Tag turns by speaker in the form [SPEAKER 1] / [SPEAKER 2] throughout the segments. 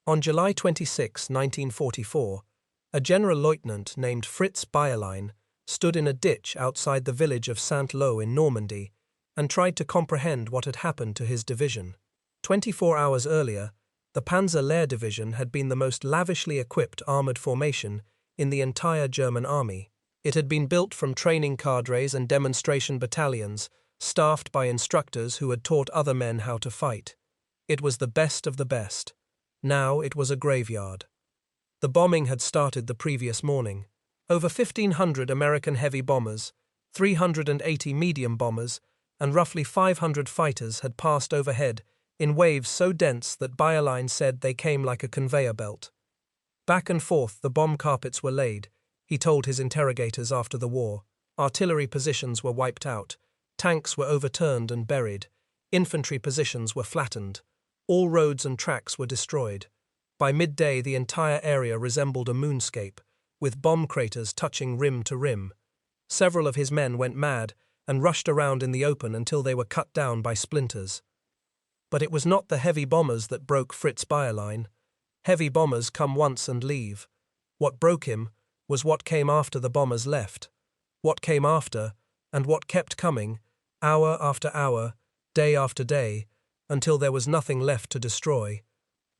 [SPEAKER 1] On July 26, 1944, a general lieutenant named Fritz Bayerlein stood in a ditch outside the village of Saint-Lô in Normandy and tried to comprehend what had happened to his division. 24 hours earlier, the Panzer Lehr Division had been the most lavishly equipped armored formation in the entire German army. It had been built from training cadres and demonstration battalions, staffed by instructors who had taught other men how to fight. It was the best of the best. Now it was a graveyard. The bombing had started the previous morning. Over 1,500 American heavy bombers, 380 medium bombers, and roughly 500 fighters had passed overhead in waves so dense that Bayerlein said they came like a conveyor belt. Back and forth the bomb carpets were laid, he told his interrogators after the war. Artillery positions were wiped out, tanks were overturned and buried, infantry positions were flattened. All roads and tracks were destroyed. By midday, the entire area resembled a moonscape, with bomb craters touching rim to rim. Several of his men went mad and rushed around in the open until they were cut down by splinters. But it was not the heavy bombers that broke Fritz Bayerlein. Heavy bombers come once and leave. What broke him was what came after the bombers left. What came after, and what kept coming, hour after hour, day after day, until there was nothing left to destroy.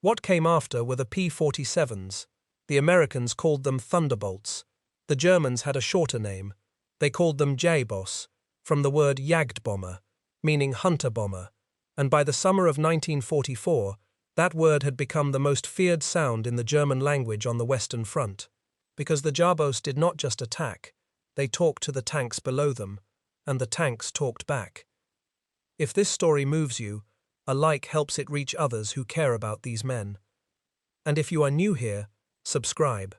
[SPEAKER 1] What came after were the P-47s. The Americans called them Thunderbolts. The Germans had a shorter name. They called them J-Boss, from the word Jagdbomber, meaning hunter bomber, and by the summer of 1944, that word had become the most feared sound in the German language on the Western Front, because the J-Boss did not just attack, they talked to the tanks below them, and the tanks talked back. If this story moves you, a like helps it reach others who care about these men. And if you are new here, subscribe.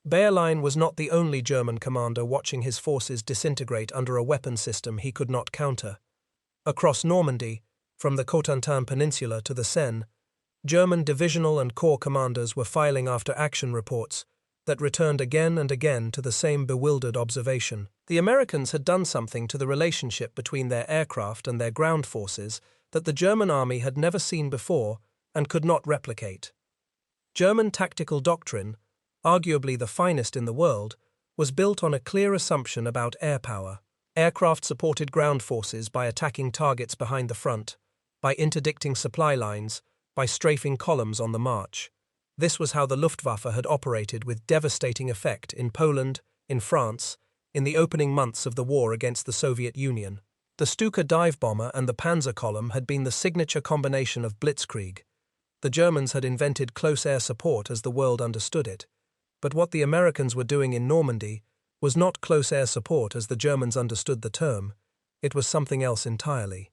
[SPEAKER 1] Bayerlein was not the only German commander watching his forces disintegrate under a weapon system he could not counter. Across Normandy, from the Cotentin Peninsula to the Seine, German divisional and corps commanders were filing after action reports that returned again and again to the same bewildered observation. The Americans had done something to the relationship between their aircraft and their ground forces that the German army had never seen before and could not replicate. German tactical doctrine, arguably the finest in the world, was built on a clear assumption about air power. Aircraft supported ground forces by attacking targets behind the front, by interdicting supply lines, by strafing columns on the march. This was how the Luftwaffe had operated with devastating effect in Poland, in France, in the opening months of the war against the Soviet Union. The Stuka dive bomber and the panzer column had been the signature combination of Blitzkrieg. The Germans had invented close air support as the world understood it. But what the Americans were doing in Normandy was not close air support as the Germans understood the term. It was something else entirely.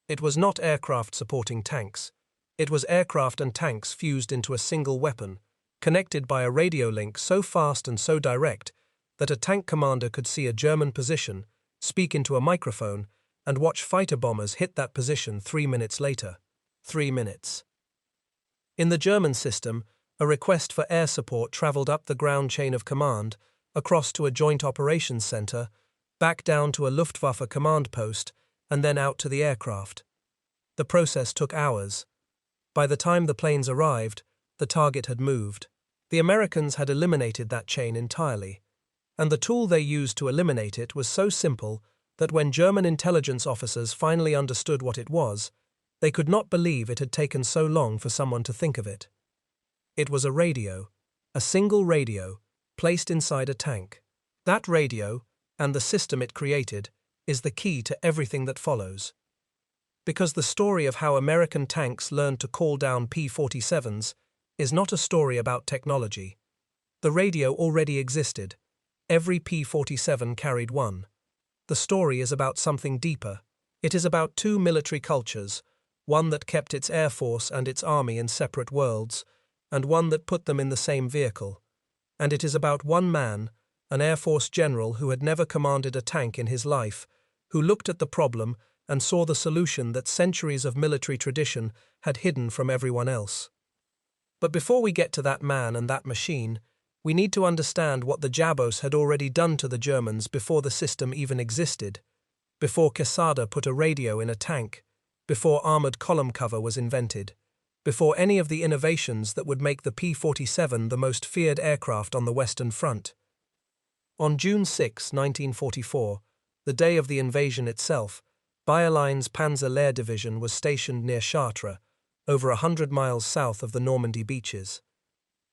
[SPEAKER 1] It was not aircraft supporting tanks. It was aircraft and tanks fused into a single weapon, connected by a radio link so fast and so direct that a tank commander could see a German position, speak into a microphone, and watch fighter bombers hit that position 3 minutes later. 3 minutes. In the German system, a request for air support traveled up the ground chain of command, across to a joint operations center, back down to a Luftwaffe command post, and then out to the aircraft. The process took hours. By the time the planes arrived, the target had moved. The Americans had eliminated that chain entirely, and the tool they used to eliminate it was so simple that when German intelligence officers finally understood what it was, they could not believe it had taken so long for someone to think of it. It was a radio, a single radio, placed inside a tank. That radio, and the system it created, is the key to everything that follows. Because the story of how American tanks learned to call down P-47s is not a story about technology. The radio already existed. Every P-47 carried one. The story is about something deeper. It is about two military cultures, one that kept its air force and its army in separate worlds, and one that put them in the same vehicle. And it is about one man, an Air Force general who had never commanded a tank in his life, who looked at the problem and saw the solution that centuries of military tradition had hidden from everyone else. But before we get to that man and that machine, we need to understand what the J-Boss had already done to the Germans before the system even existed, before Quesada put a radio in a tank, before armored column cover was invented, before any of the innovations that would make the P-47 the most feared aircraft on the Western Front. On June 6, 1944, the day of the invasion itself, Bayerlein's Panzer Lehr Division was stationed near Chartres, over 100 miles south of the Normandy beaches.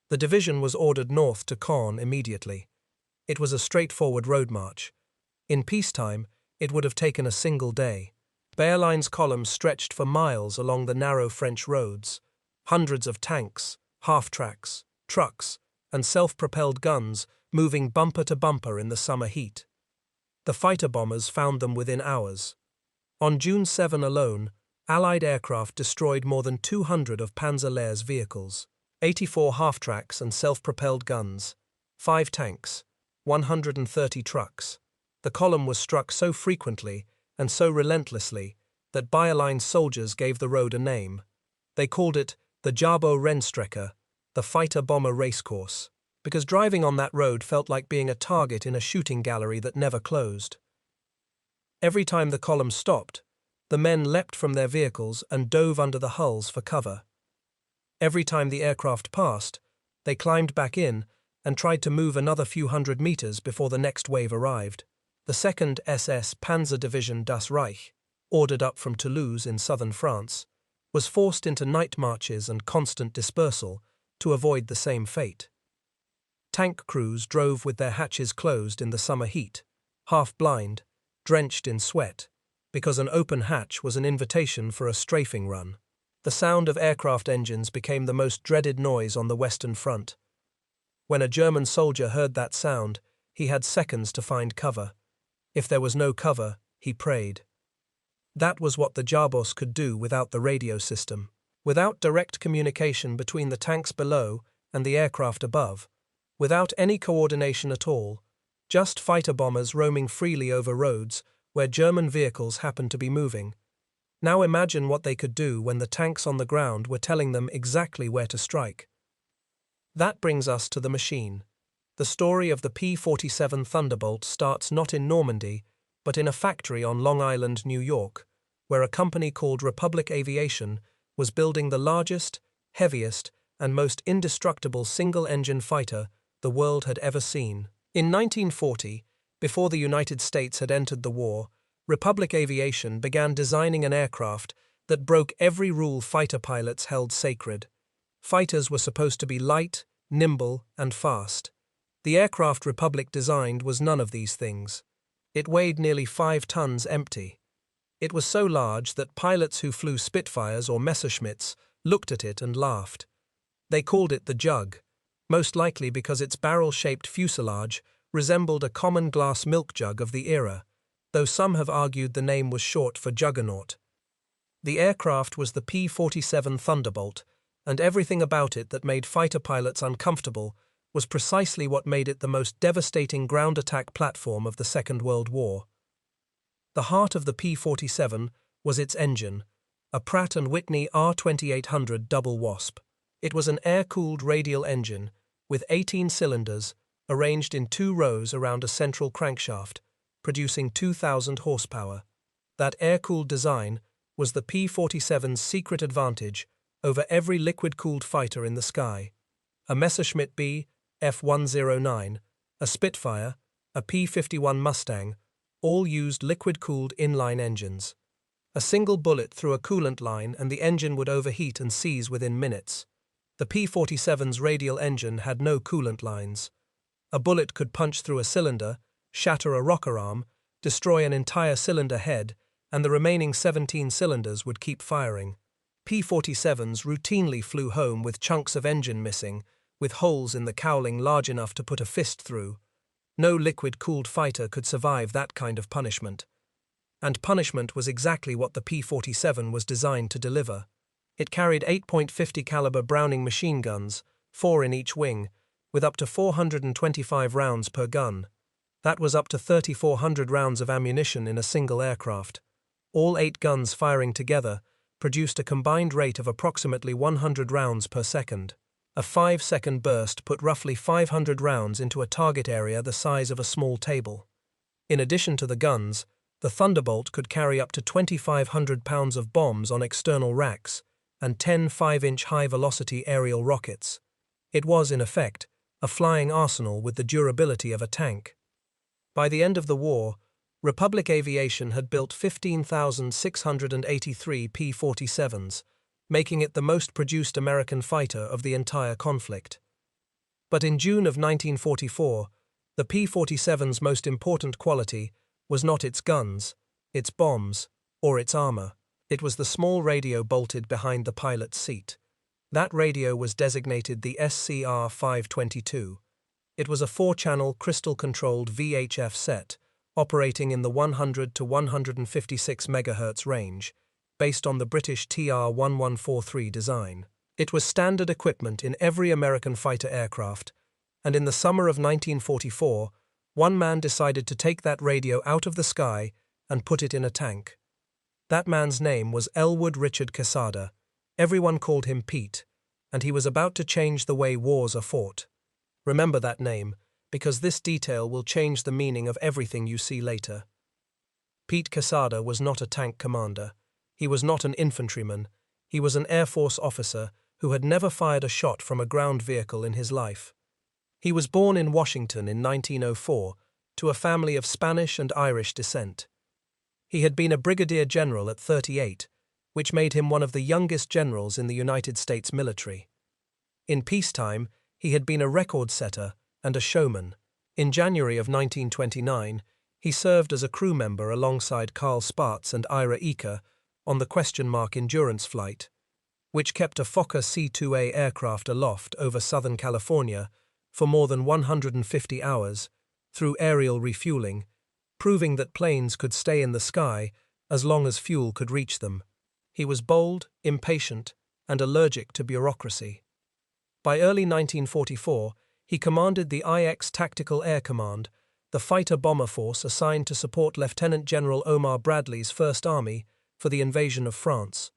[SPEAKER 1] The division was ordered north to Caen immediately. It was a straightforward road march. In peacetime, it would have taken a single day. Bayerlein's columns stretched for miles along the narrow French roads. Hundreds of tanks, half-tracks, trucks, and self-propelled guns moving bumper to bumper in the summer heat. The fighter bombers found them within hours. On June 7 alone, Allied aircraft destroyed more than 200 of Panzer Lehr's vehicles, 84 half-tracks and self-propelled guns, 5 tanks, 130 trucks. The column was struck so frequently and so relentlessly that Bayerlein's soldiers gave the road a name. They called it the Jabo-Rennstrecke, the fighter-bomber racecourse, because driving on that road felt like being a target in a shooting gallery that never closed. Every time the column stopped, the men leapt from their vehicles and dove under the hulls for cover. Every time the aircraft passed, they climbed back in and tried to move another few hundred meters before the next wave arrived. The 2nd SS Panzer Division Das Reich, ordered up from Toulouse in southern France, was forced into night marches and constant dispersal to avoid the same fate. Tank crews drove with their hatches closed in the summer heat, half blind, drenched in sweat, because an open hatch was an invitation for a strafing run. The sound of aircraft engines became the most dreaded noise on the Western Front. When a German soldier heard that sound, he had seconds to find cover. If there was no cover, he prayed. That was what the Jabos could do without the radio system. Without direct communication between the tanks below and the aircraft above, without any coordination at all, just fighter bombers roaming freely over roads where German vehicles happened to be moving. Now imagine what they could do when the tanks on the ground were telling them exactly where to strike. That brings us to the machine. The story of the P-47 Thunderbolt starts not in Normandy, but in a factory on Long Island, New York, where a company called Republic Aviation was building the largest, heaviest, and most indestructible single-engine fighter the world had ever seen. In 1940, before the United States had entered the war, Republic Aviation began designing an aircraft that broke every rule fighter pilots held sacred. Fighters were supposed to be light, nimble, and fast. The aircraft Republic designed was none of these things. It weighed nearly 5 tons empty. It was so large that pilots who flew Spitfires or Messerschmitts looked at it and laughed. They called it the Jug, most likely because its barrel-shaped fuselage resembled a common glass milk jug of the era, though some have argued the name was short for Juggernaut. The aircraft was the P-47 Thunderbolt, and everything about it that made fighter pilots uncomfortable was precisely what made it the most devastating ground attack platform of the Second World War. The heart of the P-47 was its engine, a Pratt & Whitney R2800 double Wasp. It was an air-cooled radial engine with 18 cylinders arranged in 2 rows around a central crankshaft, producing 2,000 horsepower. That air-cooled design was the P-47's secret advantage over every liquid-cooled fighter in the sky. A Messerschmitt B, F-109, a Spitfire, a P-51 Mustang, all used liquid-cooled inline engines. A single bullet through a coolant line and the engine would overheat and seize within minutes. The P-47's radial engine had no coolant lines. A bullet could punch through a cylinder, shatter a rocker arm, destroy an entire cylinder head, and the remaining 17 cylinders would keep firing. P-47s routinely flew home with chunks of engine missing, with holes in the cowling large enough to put a fist through. No liquid-cooled fighter could survive that kind of punishment. And punishment was exactly what the P-47 was designed to deliver. It carried 8.50 caliber Browning machine guns, 4 in each wing, with up to 425 rounds per gun. That was up to 3,400 rounds of ammunition in a single aircraft. All 8 guns firing together produced a combined rate of approximately 100 rounds per second. A 5-second burst put roughly 500 rounds into a target area the size of a small table. In addition to the guns, the Thunderbolt could carry up to 2,500 pounds of bombs on external racks, and 10 5-inch high-velocity aerial rockets. It was, in effect, a flying arsenal with the durability of a tank. By the end of the war, Republic Aviation had built 15,683 P-47s, making it the most produced American fighter of the entire conflict. But in June of 1944, the P-47's most important quality was not its guns, its bombs, or its armor. It was the small radio bolted behind the pilot's seat. That radio was designated the SCR-522. It was a 4-channel crystal-controlled VHF set, operating in the 100 to 156 MHz range, based on the British TR-1143 design. It was standard equipment in every American fighter aircraft, and in the summer of 1944, one man decided to take that radio out of the sky and put it in a tank. That man's name was Elwood Richard Quesada. Everyone called him Pete, and he was about to change the way wars are fought. Remember that name, because this detail will change the meaning of everything you see later. Pete Quesada was not a tank commander. He was not an infantryman. He was an Air Force officer who had never fired a shot from a ground vehicle in his life. He was born in Washington in 1904 to a family of Spanish and Irish descent. He had been a brigadier general at 38, which made him one of the youngest generals in the United States military. In peacetime, he had been a record setter and a showman. In January of 1929, he served as a crew member alongside Carl Spaatz and Ira Eker on the Endurance flight, which kept a Fokker C-2A aircraft aloft over Southern California for more than 150 hours through aerial refueling, proving that planes could stay in the sky as long as fuel could reach them. He was bold, impatient, and allergic to bureaucracy. By early 1944, he commanded the IX Tactical Air Command, the fighter-bomber force assigned to support Lieutenant General Omar Bradley's First Army for the invasion of France.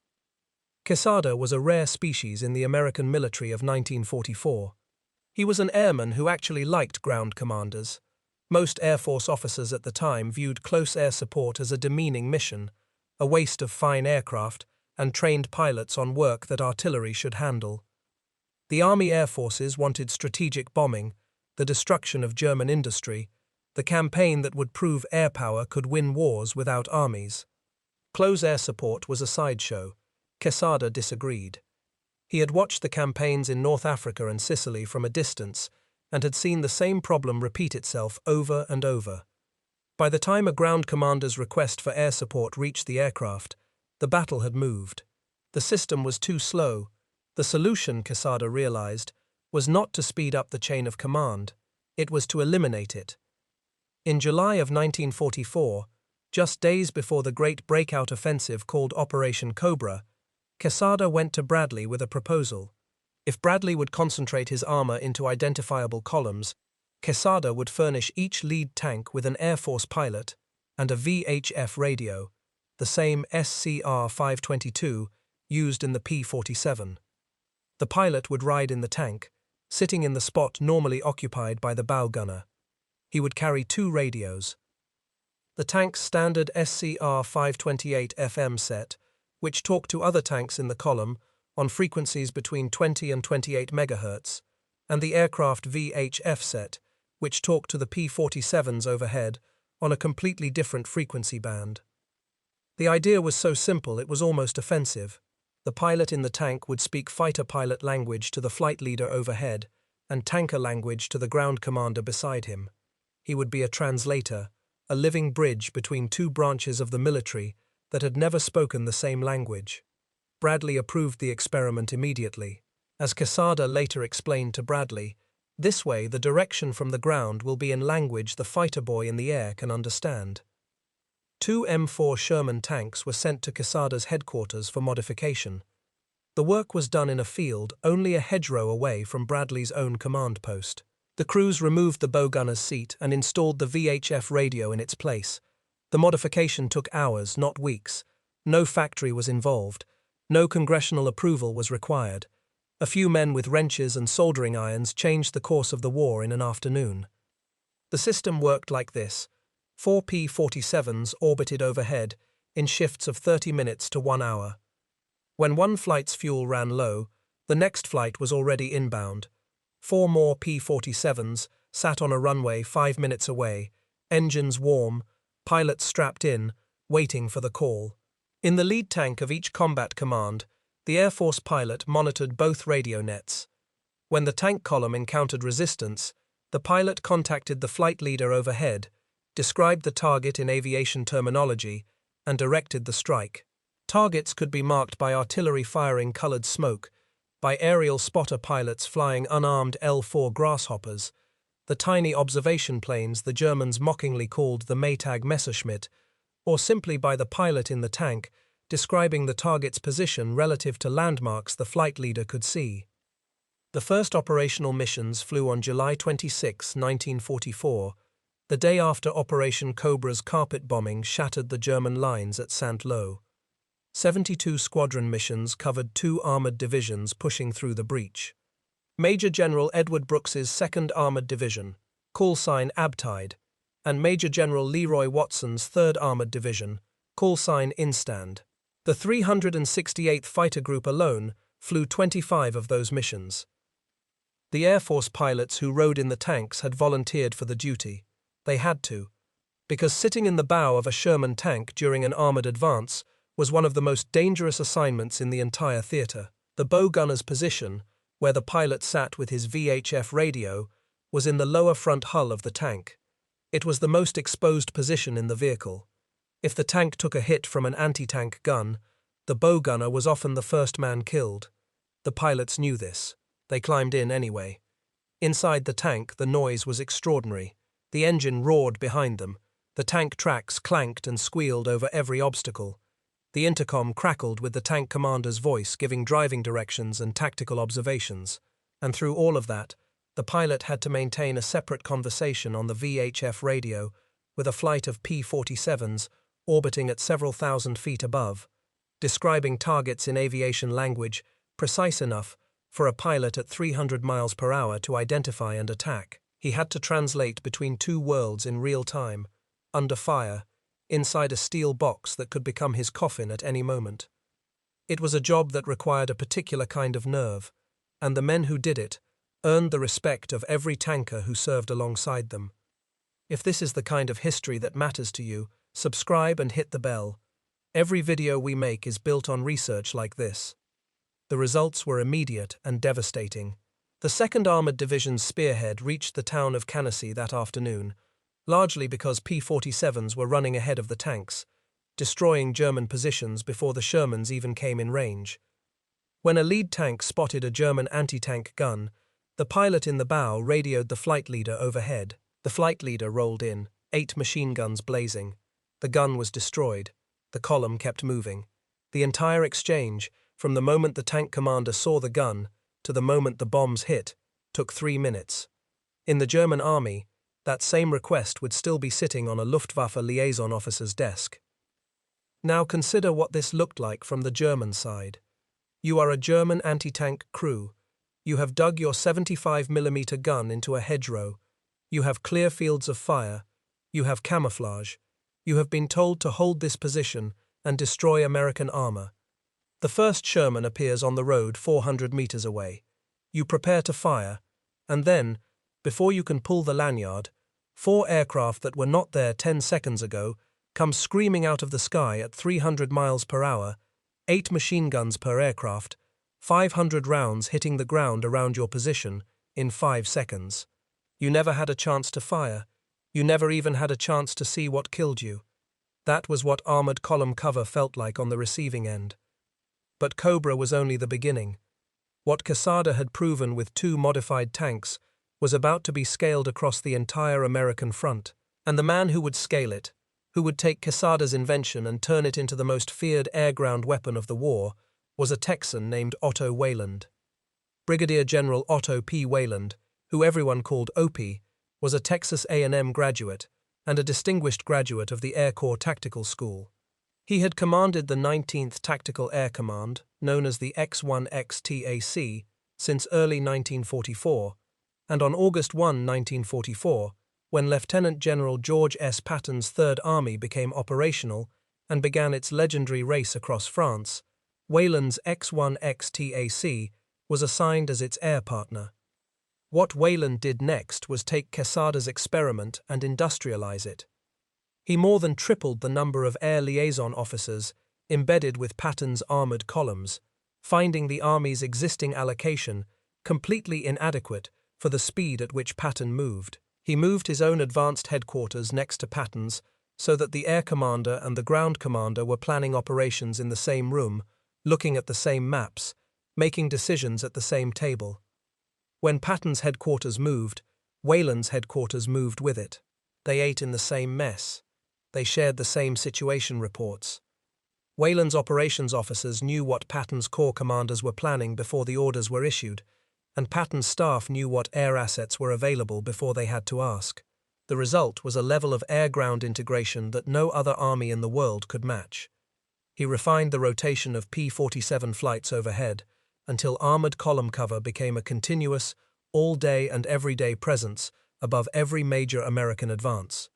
[SPEAKER 1] Quesada was a rare species in the American military of 1944. He was an airman who actually liked ground commanders. Most Air Force officers at the time viewed close air support as a demeaning mission, a waste of fine aircraft and trained pilots on work that artillery should handle. The Army Air Forces wanted strategic bombing, the destruction of German industry, the campaign that would prove air power could win wars without armies. Close air support was a sideshow. Quesada disagreed. He had watched the campaigns in North Africa and Sicily from a distance and had seen the same problem repeat itself over and over. By the time a ground commander's request for air support reached the aircraft, the battle had moved. The system was too slow. The solution, Quesada realized, was not to speed up the chain of command. It was to eliminate it. In July of 1944, just days before the great breakout offensive called Operation Cobra, Quesada went to Bradley with a proposal. If Bradley would concentrate his armor into identifiable columns, Quesada would furnish each lead tank with an Air Force pilot and a VHF radio, the same SCR-522 used in the P-47. The pilot would ride in the tank, sitting in the spot normally occupied by the bow gunner. He would carry 2 radios. The tank's standard SCR-528 FM set, which talked to other tanks in the column on frequencies between 20 and 28 MHz, and the aircraft VHF set, which talked to the P-47s overhead on a completely different frequency band. The idea was so simple it was almost offensive. The pilot in the tank would speak fighter pilot language to the flight leader overhead and tanker language to the ground commander beside him. He would be a translator, a living bridge between 2 branches of the military that had never spoken the same language. Bradley approved the experiment immediately. As Quesada later explained to Bradley, this way the direction from the ground will be in language the fighter boy in the air can understand. 2 M4 Sherman tanks were sent to Quesada's headquarters for modification. The work was done in a field only a hedgerow away from Bradley's own command post. The crews removed the bow gunner's seat and installed the VHF radio in its place. The modification took hours, not weeks. No factory was involved. No congressional approval was required. A few men with wrenches and soldering irons changed the course of the war in an afternoon. The system worked like this. 4 P-47s orbited overhead in shifts of 30 minutes to 1 hour. When one flight's fuel ran low, the next flight was already inbound. 4 more P-47s sat on a runway 5 minutes away, engines warm, pilots strapped in, waiting for the call. In the lead tank of each combat command, the Air Force pilot monitored both radio nets. When the tank column encountered resistance, the pilot contacted the flight leader overhead, described the target in aviation terminology, and directed the strike. Targets could be marked by artillery firing colored smoke, by aerial spotter pilots flying unarmed L-4 grasshoppers, the tiny observation planes the Germans mockingly called the Maytag Messerschmitt, or simply by the pilot in the tank describing the target's position relative to landmarks the flight leader could see. The first operational missions flew on July 26, 1944, the day after Operation Cobra's carpet bombing shattered the German lines at Saint-Lô. 72 squadron missions covered 2 armored divisions pushing through the breach. Major General Edward Brooks's 2nd Armored Division, call sign Abtide, and Major General Leroy Watson's 3rd Armored Division, call sign Instand. The 368th Fighter Group alone flew 25 of those missions. The Air Force pilots who rode in the tanks had volunteered for the duty. They had to, because sitting in the bow of a Sherman tank during an armored advance was one of the most dangerous assignments in the entire theater. The bow gunner's position, where the pilot sat with his VHF radio, was in the lower front hull of the tank. It was the most exposed position in the vehicle. If the tank took a hit from an anti-tank gun, the bow gunner was often the first man killed. The pilots knew this. They climbed in anyway. Inside the tank, the noise was extraordinary. The engine roared behind them. The tank tracks clanked and squealed over every obstacle. The intercom crackled with the tank commander's voice giving driving directions and tactical observations. And through all of that, the pilot had to maintain a separate conversation on the VHF radio with a flight of P-47s orbiting at several thousand feet above, describing targets in aviation language precise enough for a pilot at 300 miles per hour to identify and attack. He had to translate between 2 worlds in real time, under fire, inside a steel box that could become his coffin at any moment. It was a job that required a particular kind of nerve, and the men who did it earned the respect of every tanker who served alongside them. If this is the kind of history that matters to you, subscribe and hit the bell. Every video we make is built on research like this. The results were immediate and devastating. The 2nd Armored Division's spearhead reached the town of Cannacy that afternoon, largely because P-47s were running ahead of the tanks, destroying German positions before the Shermans even came in range. When a lead tank spotted a German anti-tank gun, the pilot in the bow radioed the flight leader overhead. The flight leader rolled in, 8 machine guns blazing. The gun was destroyed. The column kept moving. The entire exchange, from the moment the tank commander saw the gun to the moment the bombs hit, took 3 minutes. In the German army, that same request would still be sitting on a Luftwaffe liaison officer's desk. Now consider what this looked like from the German side. You are a German anti-tank crew. You have dug your 75mm gun into a hedgerow. You have clear fields of fire. You have camouflage. You have been told to hold this position and destroy American armor. The first Sherman appears on the road 400 meters away. You prepare to fire, and then, before you can pull the lanyard, 4 aircraft that were not there 10 seconds ago come screaming out of the sky at 300 miles per hour, 8 machine guns per aircraft, 500 rounds hitting the ground around your position in 5 seconds. You never had a chance to fire. You never even had a chance to see what killed you. That was what armored column cover felt like on the receiving end. But Cobra was only the beginning. What Quesada had proven with 2 modified tanks was about to be scaled across the entire American front, and the man who would scale it, who would take Quesada's invention and turn it into the most feared air-ground weapon of the war, was a Texan named Otto Weyland. Brigadier General Otto P. Weyland, who everyone called Opie, was a Texas A&M graduate and a distinguished graduate of the Air Corps Tactical School. He had commanded the 19th Tactical Air Command, known as the X-1X-TAC, since early 1944, and on August 1, 1944, when Lieutenant General George S. Patton's Third Army became operational and began its legendary race across France, Weyland's X-1X TAC was assigned as its air partner. What Weyland did next was take Quesada's experiment and industrialize it. He more than tripled the number of air liaison officers embedded with Patton's armored columns, finding the Army's existing allocation completely inadequate for the speed at which Patton moved. He moved his own advanced headquarters next to Patton's so that the air commander and the ground commander were planning operations in the same room, looking at the same maps, making decisions at the same table. When Patton's headquarters moved, Weyland's headquarters moved with it. They ate in the same mess. They shared the same situation reports. Weyland's operations officers knew what Patton's corps commanders were planning before the orders were issued, and Patton's staff knew what air assets were available before they had to ask. The result was a level of air-ground integration that no other army in the world could match. He refined the rotation of P-47 flights overhead until armored column cover became a continuous, all-day and everyday presence above every major American advance.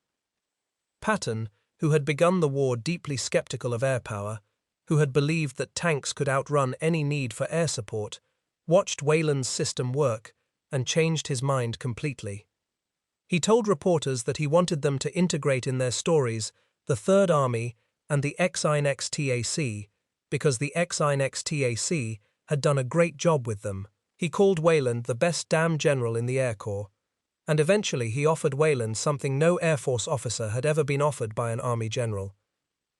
[SPEAKER 1] Patton, who had begun the war deeply skeptical of air power, who had believed that tanks could outrun any need for air support, watched Weyland's system work and changed his mind completely. He told reporters that he wanted them to integrate in their stories the Third Army and the X-1X TAC because the X-1X TAC had done a great job with them. He called Weyland the best damn general in the Air Corps, and eventually he offered Weyland something no Air Force officer had ever been offered by an Army general.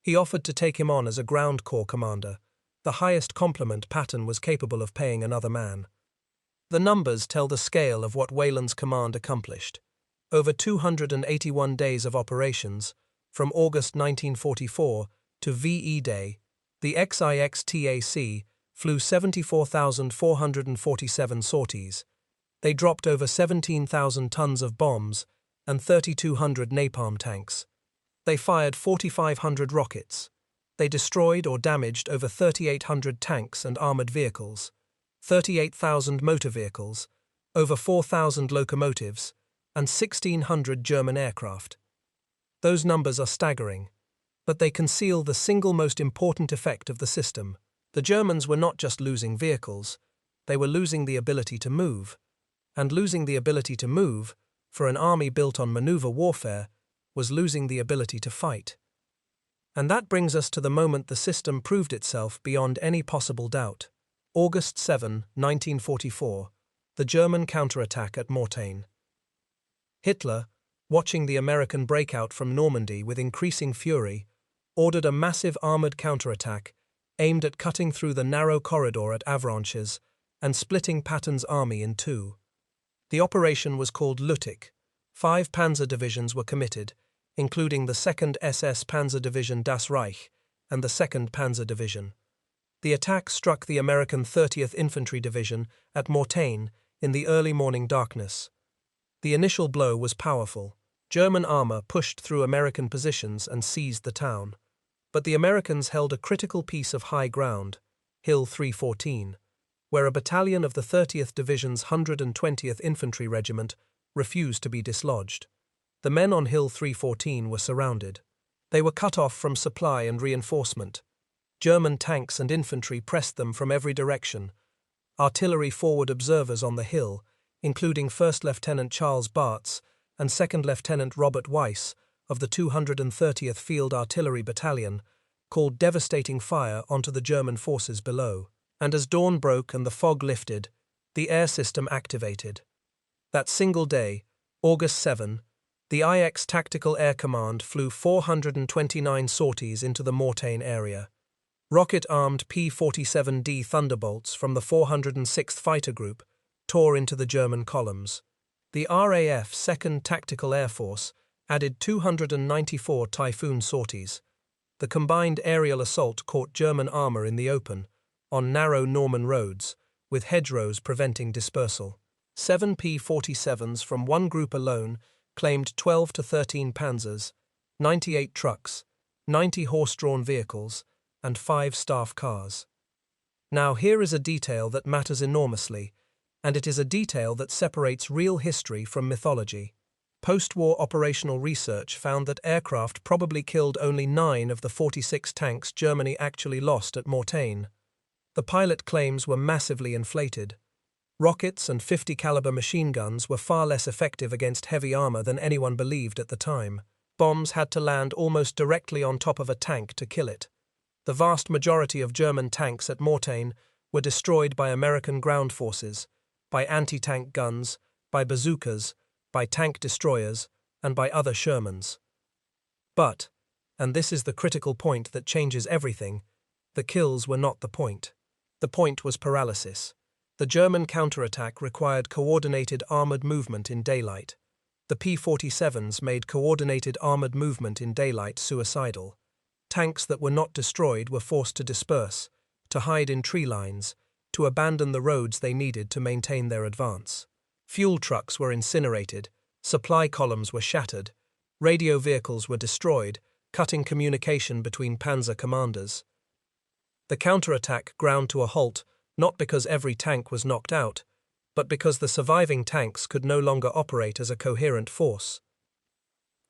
[SPEAKER 1] He offered to take him on as a ground corps commander, the highest compliment Patton was capable of paying another man. The numbers tell the scale of what Weyland's command accomplished. Over 281 days of operations, from August 1944 to VE Day, the X-1X TAC flew 74,447 sorties. They dropped over 17,000 tons of bombs and 3,200 napalm tanks. They fired 4,500 rockets. They destroyed or damaged over 3,800 tanks and armored vehicles, 38,000 motor vehicles, over 4,000 locomotives, and 1,600 German aircraft. Those numbers are staggering, but they conceal the single most important effect of the system. The Germans were not just losing vehicles, they were losing the ability to move. And losing the ability to move, for an army built on maneuver warfare, was losing the ability to fight. And that brings us to the moment the system proved itself beyond any possible doubt. August 7, 1944, the German counterattack at Mortain. Hitler, watching the American breakout from Normandy with increasing fury, ordered a massive armored counterattack aimed at cutting through the narrow corridor at Avranches and splitting Patton's army in two. The operation was called Lüttich. 5 panzer divisions were committed, including the 2nd SS Panzer Division Das Reich and the 2nd Panzer Division. The attack struck the American 30th Infantry Division at Mortain in the early morning darkness. The initial blow was powerful. German armor pushed through American positions and seized the town. But the Americans held a critical piece of high ground, Hill 314, where a battalion of the 30th Division's 120th Infantry Regiment refused to be dislodged. The men on Hill 314 were surrounded. They were cut off from supply and reinforcement. German tanks and infantry pressed them from every direction. Artillery forward observers on the hill, including 1st Lieutenant Charles Bartz and 2nd Lieutenant Robert Weiss of the 230th Field Artillery Battalion, called devastating fire onto the German forces below. And as dawn broke and the fog lifted, the air system activated. That single day, August 7, the IX Tactical Air Command flew 429 sorties into the Mortain area. Rocket-armed P-47D Thunderbolts from the 406th Fighter Group tore into the German columns. The RAF 2nd Tactical Air Force added 294 Typhoon sorties. The combined aerial assault caught German armor in the open, on narrow Norman roads, with hedgerows preventing dispersal. 7 P-47s from one group alone claimed 12 to 13 panzers, 98 trucks, 90 horse-drawn vehicles, and 5 staff cars. Now here is a detail that matters enormously, and it is a detail that separates real history from mythology. Post-war operational research found that aircraft probably killed only 9 of the 46 tanks Germany actually lost at Mortain. The pilot claims were massively inflated. Rockets and 50 caliber machine guns were far less effective against heavy armor than anyone believed at the time. Bombs had to land almost directly on top of a tank to kill it. The vast majority of German tanks at Mortain were destroyed by American ground forces, by anti-tank guns, by bazookas, by tank destroyers, and by other Shermans. But, and this is the critical point that changes everything, the kills were not the point. The point was paralysis. The German counterattack required coordinated armored movement in daylight. The P-47s made coordinated armored movement in daylight suicidal. Tanks that were not destroyed were forced to disperse, to hide in tree lines, to abandon the roads they needed to maintain their advance. Fuel trucks were incinerated, supply columns were shattered, radio vehicles were destroyed, cutting communication between panzer commanders. The counterattack ground to a halt, not because every tank was knocked out, but because the surviving tanks could no longer operate as a coherent force.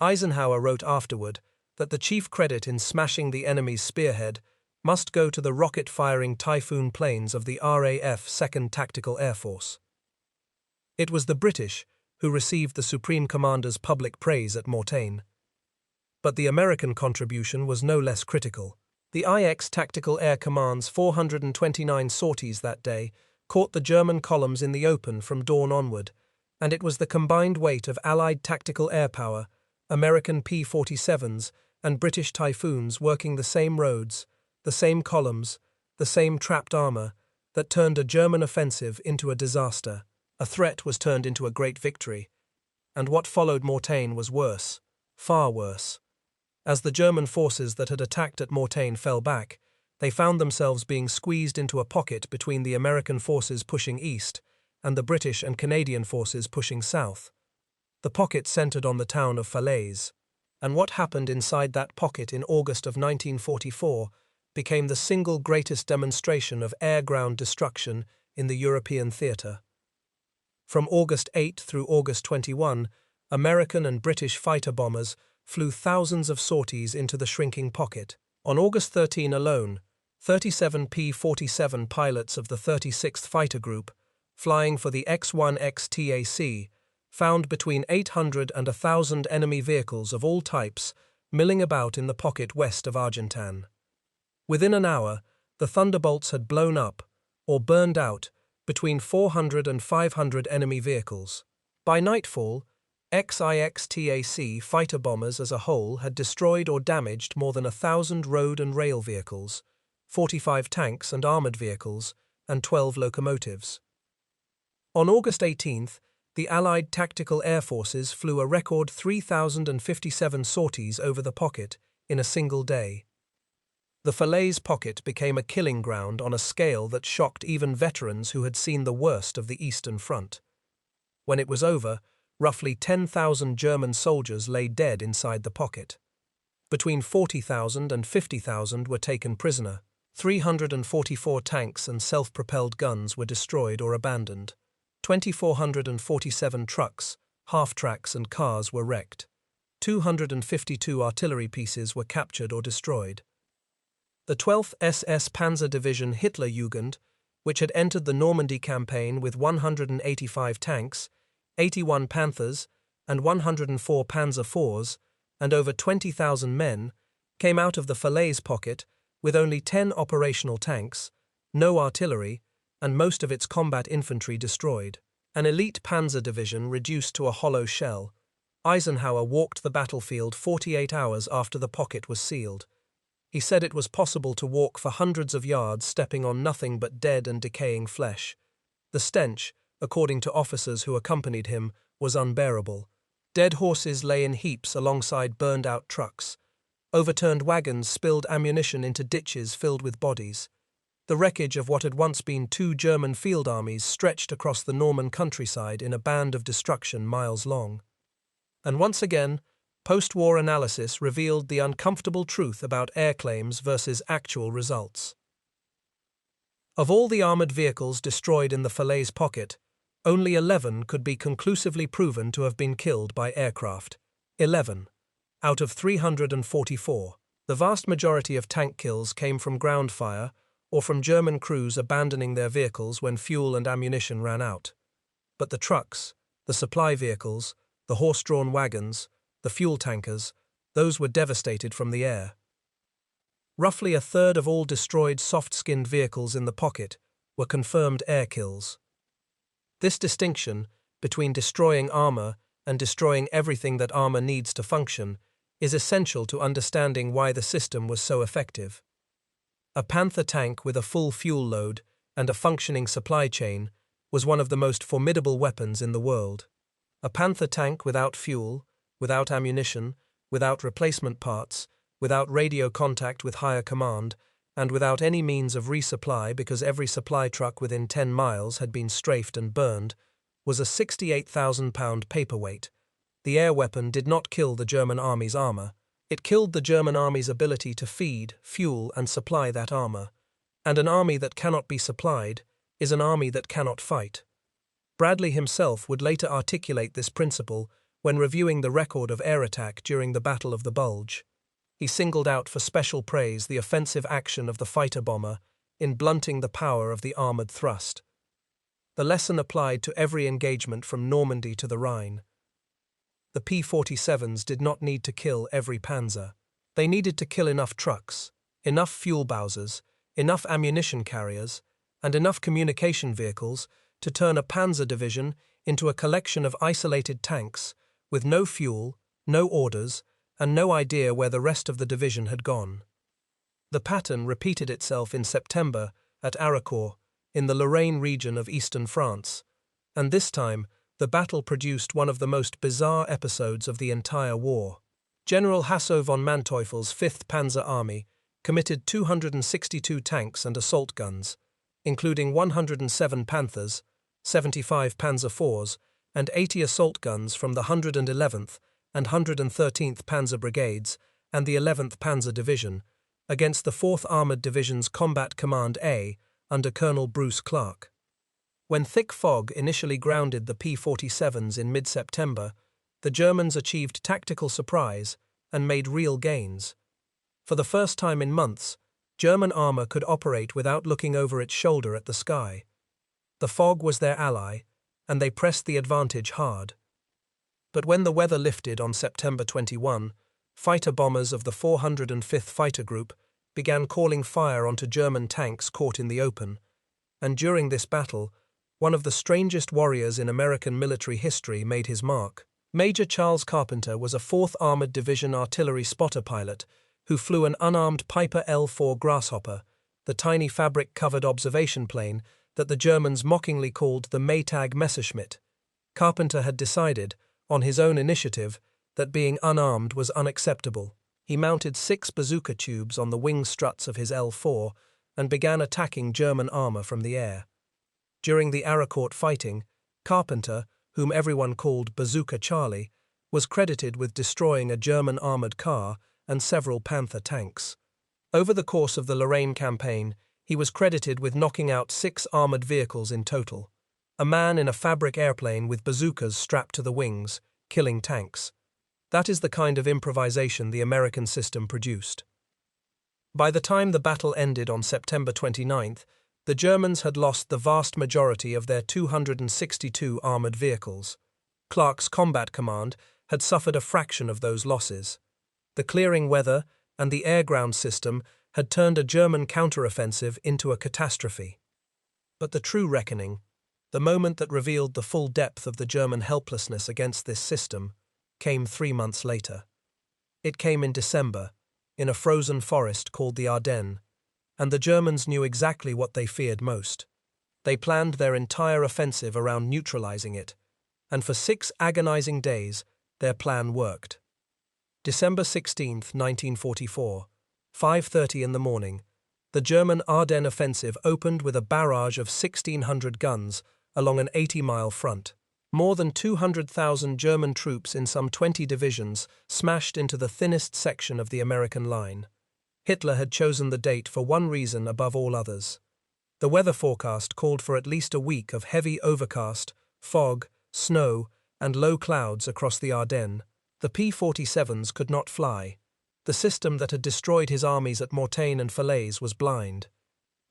[SPEAKER 1] Eisenhower wrote afterward that the chief credit in smashing the enemy's spearhead must go to the rocket-firing Typhoon planes of the RAF 2nd Tactical Air Force. It was the British who received the Supreme Commander's public praise at Mortain. But the American contribution was no less critical. The IX Tactical Air Command's 429 sorties that day caught the German columns in the open from dawn onward, and it was the combined weight of Allied tactical air power, American P-47s, and British Typhoons working the same roads, the same columns, the same trapped armor, that turned a German offensive into a disaster. A threat was turned into a great victory. And what followed Mortain was worse, far worse. As the German forces that had attacked at Mortain fell back, they found themselves being squeezed into a pocket between the American forces pushing east and the British and Canadian forces pushing south. The pocket centered on the town of Falaise, and what happened inside that pocket in August of 1944 became the single greatest demonstration of air-ground destruction in the European theater. From August 8 through August 21, American and British fighter bombers flew thousands of sorties into the shrinking pocket. On August 13 alone, 37 P-47 pilots of the 36th Fighter Group, flying for the X-1X TAC, found between 800 and 1,000 enemy vehicles of all types milling about in the pocket west of Ardennes. Within an hour, the Thunderbolts had blown up, or burned out, between 400 and 500 enemy vehicles. By nightfall, XIX-TAC fighter bombers as a whole had destroyed or damaged more than 1,000 road and rail vehicles, 45 tanks and armored vehicles, and 12 locomotives. On August 18th, the Allied Tactical Air Forces flew a record 3,057 sorties over the pocket in a single day. The Falaise Pocket became a killing ground on a scale that shocked even veterans who had seen the worst of the Eastern Front. When it was over, roughly 10,000 German soldiers lay dead inside the pocket. Between 40,000 and 50,000 were taken prisoner. 344 tanks and self-propelled guns were destroyed or abandoned. 2,447 trucks, half-tracks and cars were wrecked. 252 artillery pieces were captured or destroyed. The 12th SS Panzer Division Hitlerjugend, which had entered the Normandy campaign with 185 tanks, 81 Panthers, and 104 Panzer IVs, and over 20,000 men, came out of the Falaise Pocket with only 10 operational tanks, no artillery, and most of its combat infantry destroyed. An elite Panzer division reduced to a hollow shell. Eisenhower walked the battlefield 48 hours after the pocket was sealed. He said it was possible to walk for hundreds of yards stepping on nothing but dead and decaying flesh. The stench, according to officers who accompanied him, was unbearable. Dead horses lay in heaps alongside burned-out trucks. Overturned wagons spilled ammunition into ditches filled with bodies. The wreckage of what had once been 2 German field armies stretched across the Norman countryside in a band of destruction miles long. And once again, post-war analysis revealed the uncomfortable truth about air claims versus actual results. Of all the armored vehicles destroyed in the Falaise Pocket, only 11 could be conclusively proven to have been killed by aircraft. 11 out of 344. The vast majority of tank kills came from ground fire or from German crews abandoning their vehicles when fuel and ammunition ran out. But the trucks, the supply vehicles, the horse-drawn wagons, the fuel tankers, those were devastated from the air. Roughly a third of all destroyed soft-skinned vehicles in the pocket were confirmed air kills. This distinction between destroying armor and destroying everything that armor needs to function is essential to understanding why the system was so effective. A Panther tank with a full fuel load and a functioning supply chain was one of the most formidable weapons in the world. A Panther tank without fuel, without ammunition, without replacement parts, without radio contact with higher command, and without any means of resupply because every supply truck within 10 miles had been strafed and burned, was a 68,000-pound paperweight. The air weapon did not kill the German army's armor. It killed the German army's ability to feed, fuel, and supply that armor. And an army that cannot be supplied is an army that cannot fight. Bradley himself would later articulate this principle when reviewing the record of air attack during the Battle of the Bulge. He singled out for special praise the offensive action of the fighter bomber in blunting the power of the armored thrust. The lesson applied to every engagement from Normandy to the Rhine. The P-47s did not need to kill every panzer. They needed to kill enough trucks, enough fuel bowsers, enough ammunition carriers, and enough communication vehicles to turn a panzer division into a collection of isolated tanks with no fuel, no orders, and no idea where the rest of the division had gone. The pattern repeated itself in September at Arracourt, in the Lorraine region of eastern France, and this time the battle produced one of the most bizarre episodes of the entire war. General Hasso von Manteuffel's 5th Panzer Army committed 262 tanks and assault guns, including 107 Panthers, 75 Panzer IVs, and 80 assault guns from the 111th and 113th Panzer Brigades and the 11th Panzer Division, against the 4th Armoured Division's Combat Command A under Colonel Bruce Clark. When thick fog initially grounded the P-47s in mid-September, the Germans achieved tactical surprise and made real gains. For the first time in months, German armor could operate without looking over its shoulder at the sky. The fog was their ally, and they pressed the advantage hard. But when the weather lifted on September 21, fighter bombers of the 405th Fighter Group began calling fire onto German tanks caught in the open, and during this battle, one of the strangest warriors in American military history made his mark. Major Charles Carpenter was a 4th Armored Division artillery spotter pilot who flew an unarmed Piper L-4 Grasshopper, the tiny fabric-covered observation plane that the Germans mockingly called the Maytag Messerschmitt. Carpenter had decided, on his own initiative, that being unarmed was unacceptable. He mounted 6 bazooka tubes on the wing struts of his L-4 and began attacking German armor from the air. During the Arracourt fighting, Carpenter, whom everyone called Bazooka Charlie, was credited with destroying a German armored car and several Panther tanks. Over the course of the Lorraine campaign, he was credited with knocking out 6 armored vehicles in total. A man in a fabric airplane with bazookas strapped to the wings, killing tanks. That is the kind of improvisation the American system produced. By the time the battle ended on September 29th, the Germans had lost the vast majority of their 262 armored vehicles. Clark's combat command had suffered a fraction of those losses. The clearing weather and the air-ground system had turned a German counteroffensive into a catastrophe. But the true reckoning, the moment that revealed the full depth of the German helplessness against this system, came 3 months later. It came in December, in a frozen forest called the Ardennes, and the Germans knew exactly what they feared most. They planned their entire offensive around neutralizing it, and for 6 agonizing days, their plan worked. December 16, 1944, 5:30 in the morning, the German Ardennes offensive opened with a barrage of 1,600 guns along an 80-mile front. More than 200,000 German troops in some 20 divisions smashed into the thinnest section of the American line. Hitler had chosen the date for one reason above all others. The weather forecast called for at least a week of heavy overcast, fog, snow, and low clouds across the Ardennes. The P-47s could not fly. The system that had destroyed his armies at Mortain and Falaise was blind.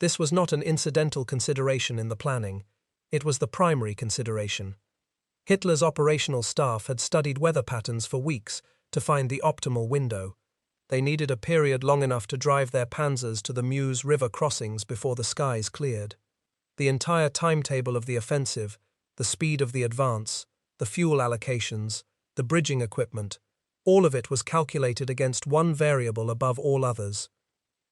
[SPEAKER 1] This was not an incidental consideration in the planning. It was the primary consideration. Hitler's operational staff had studied weather patterns for weeks to find the optimal window. They needed a period long enough to drive their panzers to the Meuse River crossings before the skies cleared. The entire timetable of the offensive, the speed of the advance, the fuel allocations, the bridging equipment, all of it was calculated against one variable above all others.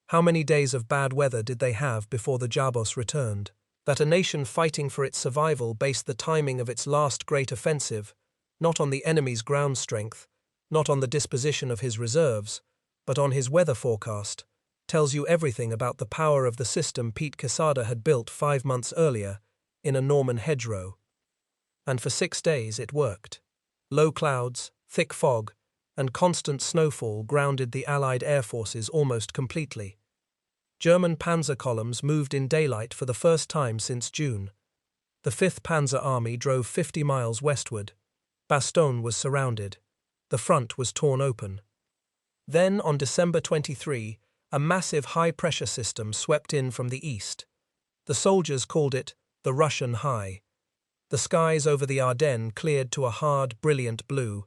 [SPEAKER 1] How many days of bad weather did they have before the Jabos returned? That a nation fighting for its survival based the timing of its last great offensive, not on the enemy's ground strength, not on the disposition of his reserves, but on his weather forecast, tells you everything about the power of the system Pete Quesada had built 5 months earlier in a Norman hedgerow. And for 6 days it worked. Low clouds, thick fog, and constant snowfall grounded the Allied air forces almost completely. German panzer columns moved in daylight for the first time since June. The 5th Panzer Army drove 50 miles westward. Bastogne was surrounded. The front was torn open. Then, on December 23, a massive high-pressure system swept in from the east. The soldiers called it the Russian High. The skies over the Ardennes cleared to a hard, brilliant blue.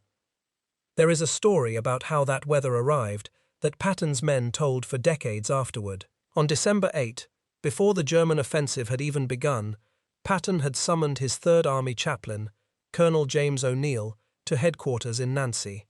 [SPEAKER 1] There is a story about how that weather arrived that Patton's men told for decades afterward. On December 8, before the German offensive had even begun, Patton had summoned his Third Army chaplain, Colonel James O'Neill, to headquarters in Nancy.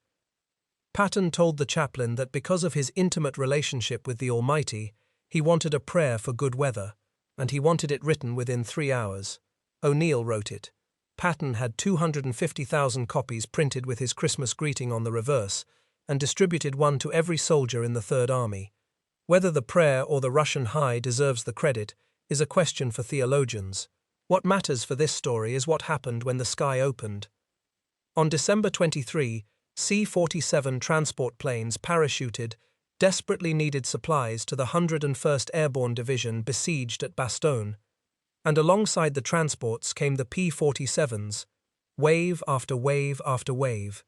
[SPEAKER 1] Patton told the chaplain that because of his intimate relationship with the Almighty, he wanted a prayer for good weather, and he wanted it written within 3 hours. O'Neill wrote it. Patton had 250,000 copies printed with his Christmas greeting on the reverse, and distributed one to every soldier in the Third Army. Whether the prayer or the Russian High deserves the credit is a question for theologians. What matters for this story is what happened when the sky opened. On December 23, C-47 transport planes parachuted desperately needed supplies to the 101st Airborne Division besieged at Bastogne, and alongside the transports came the P-47s, wave after wave after wave.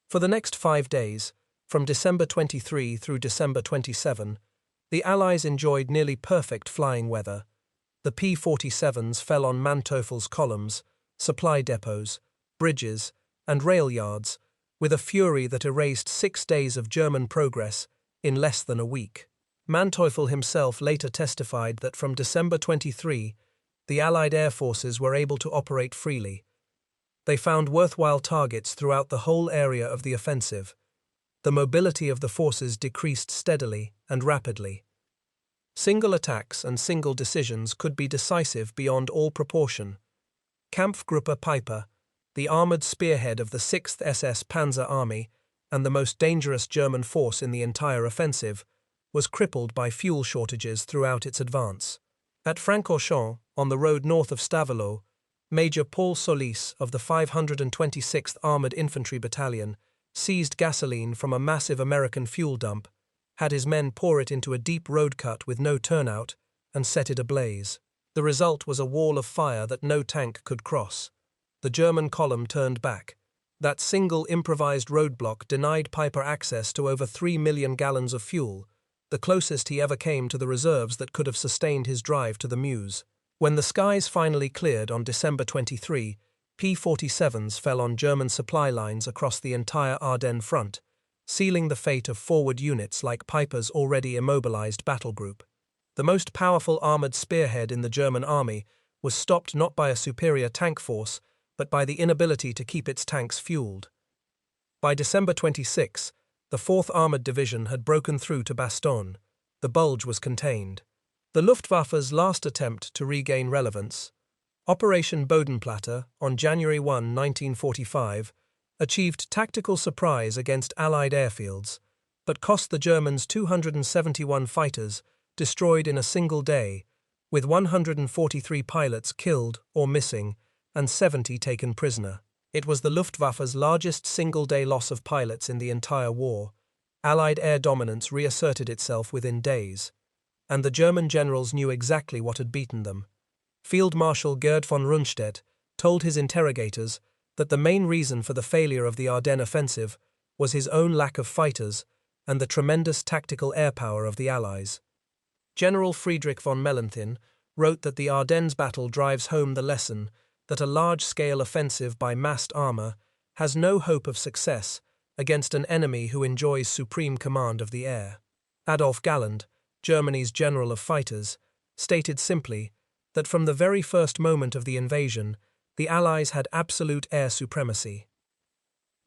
[SPEAKER 1] For the next 5 days, from December 23 through December 27, the Allies enjoyed nearly perfect flying weather. The P-47s fell on Manteufel's columns, supply depots, bridges, and rail yards, with a fury that erased 6 days of German progress in less than a week. Manteuffel himself later testified that from December 23, the Allied air forces were able to operate freely. They found worthwhile targets throughout the whole area of the offensive. The mobility of the forces decreased steadily and rapidly. Single attacks and single decisions could be decisive beyond all proportion. Kampfgruppe Piper, the armoured spearhead of the 6th SS Panzer Army and the most dangerous German force in the entire offensive, was crippled by fuel shortages throughout its advance. At Francorchamps, on the road north of Stavelot, Major Paul Solis of the 526th Armoured Infantry Battalion seized gasoline from a massive American fuel dump, had his men pour it into a deep road cut with no turnout, and set it ablaze. The result was a wall of fire that no tank could cross. The German column turned back. That single improvised roadblock denied Piper access to over 3 million gallons of fuel, the closest he ever came to the reserves that could have sustained his drive to the Meuse. When the skies finally cleared on December 23, P-47s fell on German supply lines across the entire Ardennes front, sealing the fate of forward units like Piper's already immobilized battle group. The most powerful armored spearhead in the German army was stopped not by a superior tank force, but by the inability to keep its tanks fueled. By December 26, the 4th Armored Division had broken through to Bastogne. The Bulge was contained. The Luftwaffe's last attempt to regain relevance, Operation Bodenplatte, on January 1, 1945, achieved tactical surprise against Allied airfields, but cost the Germans 271 fighters destroyed in a single day, with 143 pilots killed or missing and 70 taken prisoner. It was the Luftwaffe's largest single-day loss of pilots in the entire war. Allied air dominance reasserted itself within days, and the German generals knew exactly what had beaten them. Field Marshal Gerd von Rundstedt told his interrogators that the main reason for the failure of the Ardennes offensive was his own lack of fighters and the tremendous tactical air power of the Allies. General Friedrich von Mellenthin wrote that the Ardennes battle drives home the lesson that a large-scale offensive by massed armor has no hope of success against an enemy who enjoys supreme command of the air. Adolf Galland, Germany's general of fighters, stated simply that from the very first moment of the invasion, the Allies had absolute air supremacy.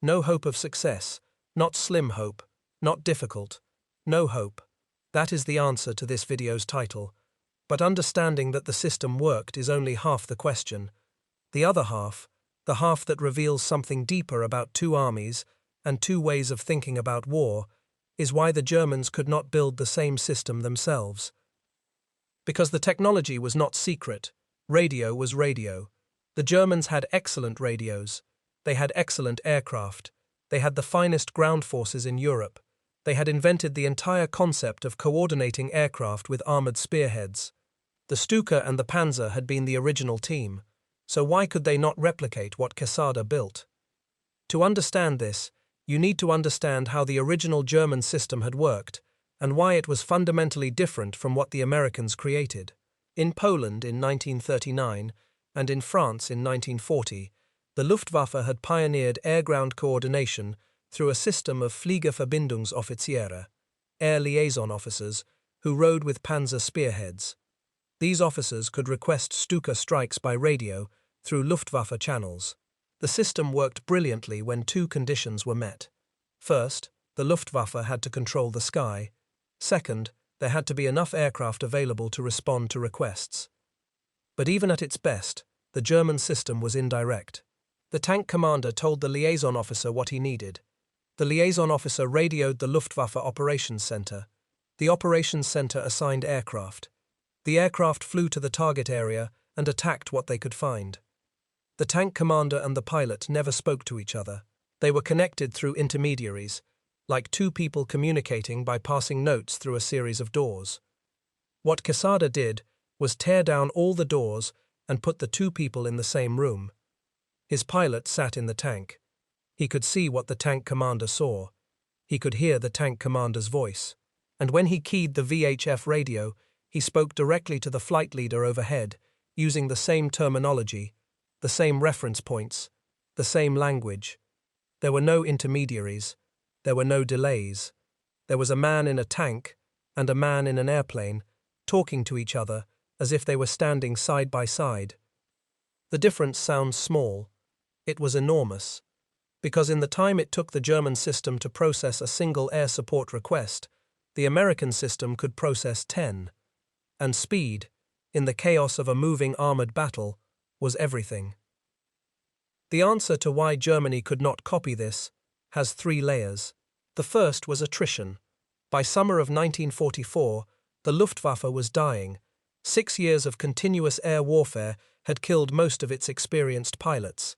[SPEAKER 1] No hope of success, not slim hope, not difficult, no hope. That is the answer to this video's title. But understanding that the system worked is only half the question. The other half, the half that reveals something deeper about two armies and two ways of thinking about war, is why the Germans could not build the same system themselves. Because the technology was not secret, radio was radio. The Germans had excellent radios. They had excellent aircraft. They had the finest ground forces in Europe. They had invented the entire concept of coordinating aircraft with armored spearheads. The Stuka and the panzer had been the original team, so why could they not replicate what Quesada built? To understand this, you need to understand how the original German system had worked, and why it was fundamentally different from what the Americans created. In Poland in 1939 and in France in 1940, the Luftwaffe had pioneered air-ground coordination through a system of Fliegerverbindungsoffiziere, air liaison officers, who rode with panzer spearheads. These officers could request Stuka strikes by radio through Luftwaffe channels. The system worked brilliantly when two conditions were met. First, the Luftwaffe had to control the sky. Second, there had to be enough aircraft available to respond to requests. But even at its best, the German system was indirect. The tank commander told the liaison officer what he needed. The liaison officer radioed the Luftwaffe Operations Center. The Operations Center assigned aircraft. The aircraft flew to the target area and attacked what they could find. The tank commander and the pilot never spoke to each other. They were connected through intermediaries, like two people communicating by passing notes through a series of doors. What Quesada did was tear down all the doors and put the two people in the same room. His pilot sat in the tank. He could see what the tank commander saw. He could hear the tank commander's voice. And when he keyed the VHF radio, he spoke directly to the flight leader overhead, using the same terminology, the same reference points, the same language. There were no intermediaries. There were no delays. There was a man in a tank and a man in an airplane, talking to each other as if they were standing side by side. The difference sounds small. It was enormous. Because in the time it took the German system to process a single air support request, the American system could process 10. And speed, in the chaos of a moving armored battle, was everything. The answer to why Germany could not copy this has 3 layers. The first was attrition. By summer of 1944, the Luftwaffe was dying. 6 years of continuous air warfare had killed most of its experienced pilots.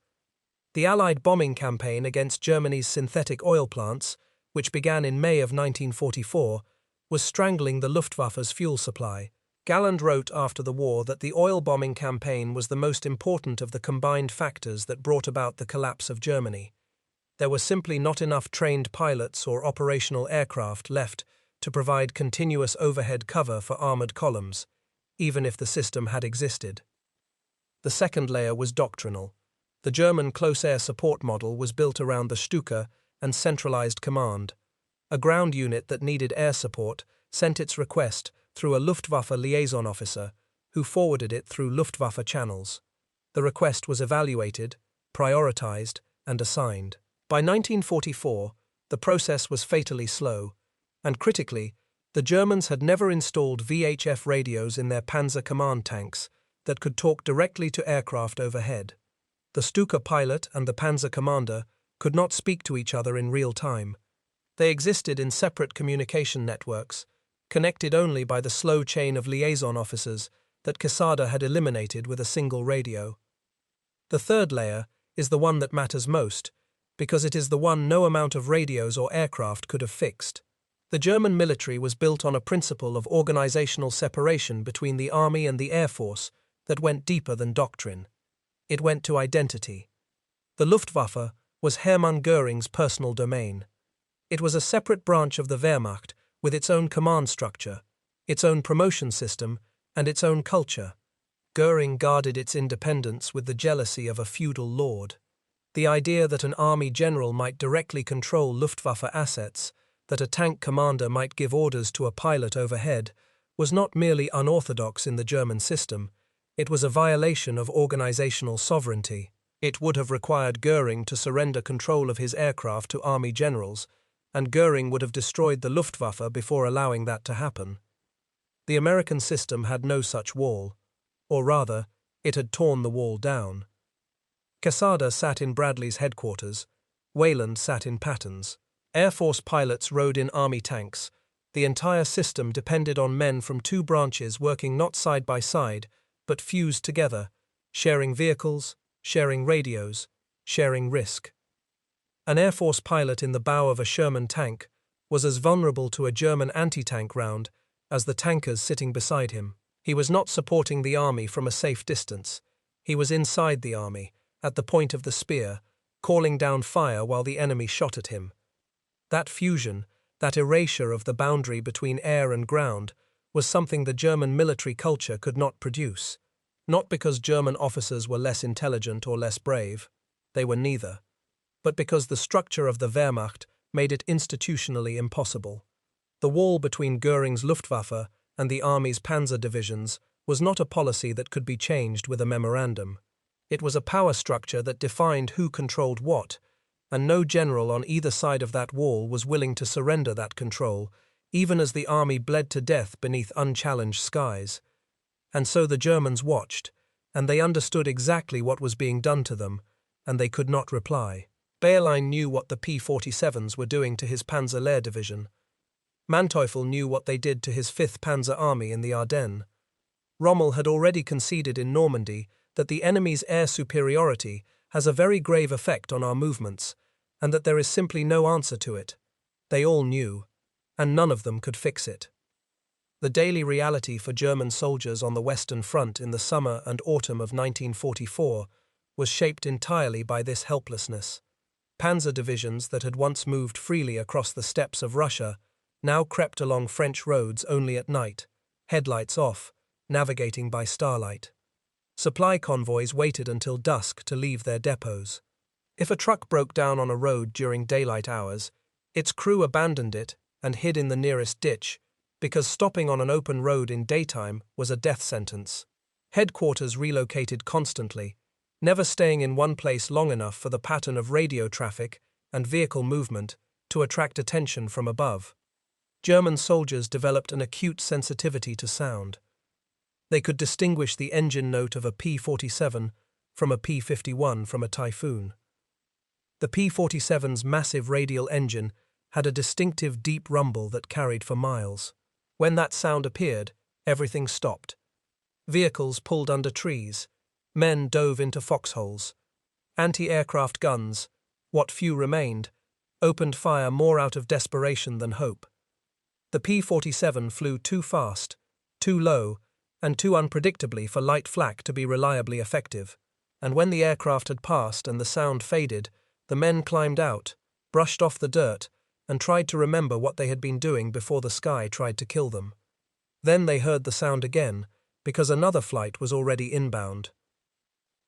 [SPEAKER 1] The Allied bombing campaign against Germany's synthetic oil plants, which began in May of 1944, was strangling the Luftwaffe's fuel supply. Galland wrote after the war that the oil bombing campaign was the most important of the combined factors that brought about the collapse of Germany. There were simply not enough trained pilots or operational aircraft left to provide continuous overhead cover for armored columns, even if the system had existed. The second layer was doctrinal. The German close air support model was built around the Stuka and centralized command. A ground unit that needed air support sent its request through a Luftwaffe liaison officer, who forwarded it through Luftwaffe channels. The request was evaluated, prioritized, and assigned. By 1944, the process was fatally slow, and critically, the Germans had never installed VHF radios in their panzer command tanks that could talk directly to aircraft overhead. The Stuka pilot and the panzer commander could not speak to each other in real time. They existed in separate communication networks, connected only by the slow chain of liaison officers that Quesada had eliminated with a single radio. The third layer is the one that matters most, because it is the one no amount of radios or aircraft could have fixed. The German military was built on a principle of organizational separation between the army and the air force that went deeper than doctrine. It went to identity. The Luftwaffe was Hermann Göring's personal domain. It was a separate branch of the Wehrmacht with its own command structure, its own promotion system, and its own culture. Goering guarded its independence with the jealousy of a feudal lord. The idea that an army general might directly control Luftwaffe assets, that a tank commander might give orders to a pilot overhead, was not merely unorthodox in the German system, it was a violation of organizational sovereignty. It would have required Goering to surrender control of his aircraft to army generals, and Goering would have destroyed the Luftwaffe before allowing that to happen. The American system had no such wall, or rather, it had torn the wall down. Quesada sat in Bradley's headquarters, Weyland sat in Patton's. Air Force pilots rode in army tanks. The entire system depended on men from two branches working not side by side, but fused together, sharing vehicles, sharing radios, sharing risk. An Air Force pilot in the bow of a Sherman tank was as vulnerable to a German anti-tank round as the tankers sitting beside him. He was not supporting the army from a safe distance. He was inside the army, at the point of the spear, calling down fire while the enemy shot at him. That fusion, that erasure of the boundary between air and ground, was something the German military culture could not produce. Not because German officers were less intelligent or less brave, they were neither, but because the structure of the Wehrmacht made it institutionally impossible. The wall between Goering's Luftwaffe and the army's panzer divisions was not a policy that could be changed with a memorandum. It was a power structure that defined who controlled what, and no general on either side of that wall was willing to surrender that control, even as the army bled to death beneath unchallenged skies. And so the Germans watched, and they understood exactly what was being done to them, and they could not reply. Weyland knew what the P-47s were doing to his Panzer Lehr division. Manteuffel knew what they did to his 5th Panzer Army in the Ardennes. Rommel had already conceded in Normandy that the enemy's air superiority has a very grave effect on our movements, and that there is simply no answer to it. They all knew, and none of them could fix it. The daily reality for German soldiers on the Western Front in the summer and autumn of 1944 was shaped entirely by this helplessness. Panzer divisions that had once moved freely across the steppes of Russia now crept along French roads only at night, headlights off, navigating by starlight. Supply convoys waited until dusk to leave their depots. If a truck broke down on a road during daylight hours, its crew abandoned it and hid in the nearest ditch, because stopping on an open road in daytime was a death sentence. Headquarters relocated constantly, never staying in one place long enough for the pattern of radio traffic and vehicle movement to attract attention from above. German soldiers developed an acute sensitivity to sound. They could distinguish the engine note of a P-47 from a P-51 from a Typhoon. The P-47's massive radial engine had a distinctive deep rumble that carried for miles. When that sound appeared, everything stopped. Vehicles pulled under trees. Men dove into foxholes. Anti-aircraft guns, what few remained, opened fire more out of desperation than hope. The P-47 flew too fast, too low, and too unpredictably for light flak to be reliably effective, and when the aircraft had passed and the sound faded, the men climbed out, brushed off the dirt, and tried to remember what they had been doing before the sky tried to kill them. Then they heard the sound again, because another flight was already inbound.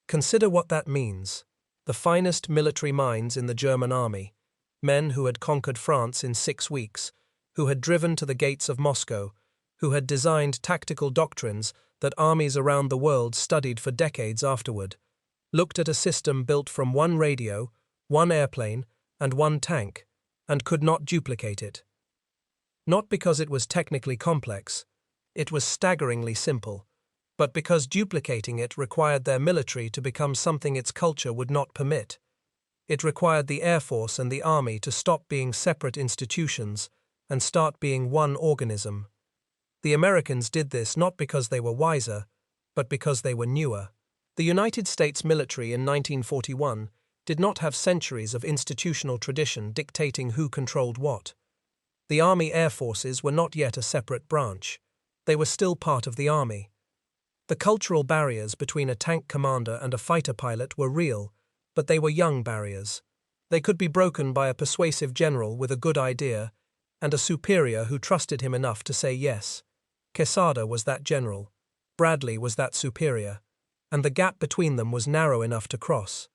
[SPEAKER 1] Consider what that means. The finest military minds in the German army, men who had conquered France in 6 weeks, who had driven to the gates of Moscow, who had designed tactical doctrines that armies around the world studied for decades afterward, looked at a system built from one radio, one airplane, and one tank, and could not duplicate it. Not because it was technically complex, it was staggeringly simple, but because duplicating it required their military to become something its culture would not permit. It required the Air Force and the Army to stop being separate institutions and start being one organism. The Americans did this not because they were wiser, but because they were newer. The United States military in 1941 did not have centuries of institutional tradition dictating who controlled what. The Army Air Forces were not yet a separate branch. They were still part of the Army. The cultural barriers between a tank commander and a fighter pilot were real, but they were young barriers. They could be broken by a persuasive general with a good idea and a superior who trusted him enough to say yes. Quesada was that general, Bradley was that superior, and the gap between them was narrow enough to cross.